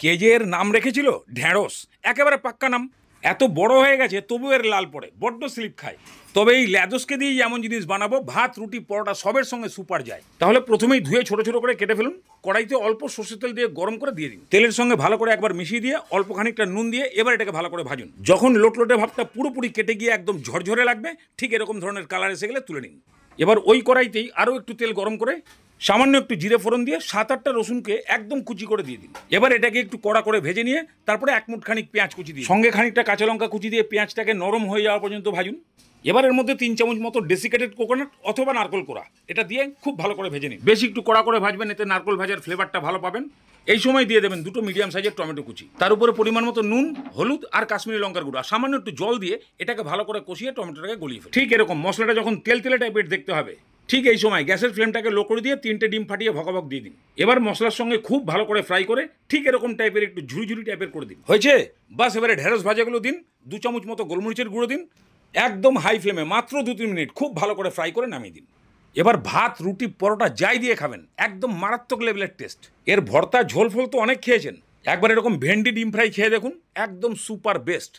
কে যে এর নাম রেখেছিল ঢ্যাঁড়স, একেবারে পাক্কা নাম। এত বড় হয়ে গেছে তবু এর লাল পড়ে, বড্ড স্লিপ খায়। তবে এই ল্যাদোসকে দিয়েই এমন জিনিস বানাবো, ভাত রুটি পরোটা সবের সঙ্গে সুপার যায়। তাহলে প্রথমেই ধুয়ে ছোট ছোট করে কেটে ফেলুন। কড়াইতে অল্প সর্ষের তেল দিয়ে গরম করে দিয়ে দিন। তেলের সঙ্গে ভালো করে একবার মিশিয়ে দিয়ে অল্প খানিকটা নুন দিয়ে এবার এটাকে ভালো করে ভাজুন। যখন লোটলোটে ভাবটা পুরোপুরি কেটে গিয়ে একদম ঝরঝরে লাগবে, ঠিক এরকম ধরনের কালার এসে গেলে তুলে নিন। এবার ওই কড়াইতেই আরও একটু তেল গরম করে সামান্য একটু জিরে ফোড়ন দিয়ে 7-8টা রসুনকে একদম কুচি করে দিয়ে দিন। এবার এটাকে একটু কড়া করে ভেজে নিয়ে তারপরে এক মুঠ খানিক পেঁয়াজ কুচি দিয়ে সঙ্গে খানিকটা কাঁচা লঙ্কা কুচি দিয়ে পেঁয়াজটাকে নরম হয়ে যাওয়া পর্যন্ত ভাজুন। এবার এর মধ্যে 3 চামচ মতো ডেসিকেটেড কোকোনাট অথবা নারকেল কোড়া এটা দিয়ে খুব ভালো করে ভেজে নিন। বেশি একটু কড়া করে ভাজবেন, এতে নারকেল ভাজার ফ্লেভারটা ভালো পাবেন। এই সময় দিয়ে দেবেন 2টো মিডিয়াম সাইজের টমেটো কুচি, তার উপরে পরিমাণ মতো নুন, হলুদ আর কাশ্মীরি লঙ্কার গুঁড়া, সামান্য একটু জল দিয়ে এটাকে ভালো করে কষিয়ে টমেটোটাকে গলিয়ে ফেলুন। ঠিক এরকম মশলাটা যখন তেল তেলে টাইপের দেখতে হবে, ঠিক এই সময় গ্যাসের ফ্লেমটাকে লো করে দিয়ে 3টে ডিম ফাটিয়ে ভকাভক দিয়ে দিন। এবার মশলার সঙ্গে খুব ভালো করে ফ্রাই করে ঠিক এরকম টাইপের একটু ঝুড়ি টাইপের করে দিন। হয়েছে? বাস এবারে ঢেঁড়স ভাজাগুলো দিন, 2 চামচ মতো গোলমরিচের গুঁড়ো দিন, একদম হাই ফ্লেমে মাত্র 2-3 মিনিট খুব ভালো করে ফ্রাই করে নামিয়ে দিন। এবার ভাত রুটি পরোটা যাই দিয়ে খাবেন, একদম মারাত্মক লেভেলের টেস্ট। এর ভর্তা ঝোল ফোল তো অনেক খেয়েছেন, একবার এরকম ভেন্ডি ডিম ফ্রাই খেয়ে দেখুন, একদম সুপার বেস্ট।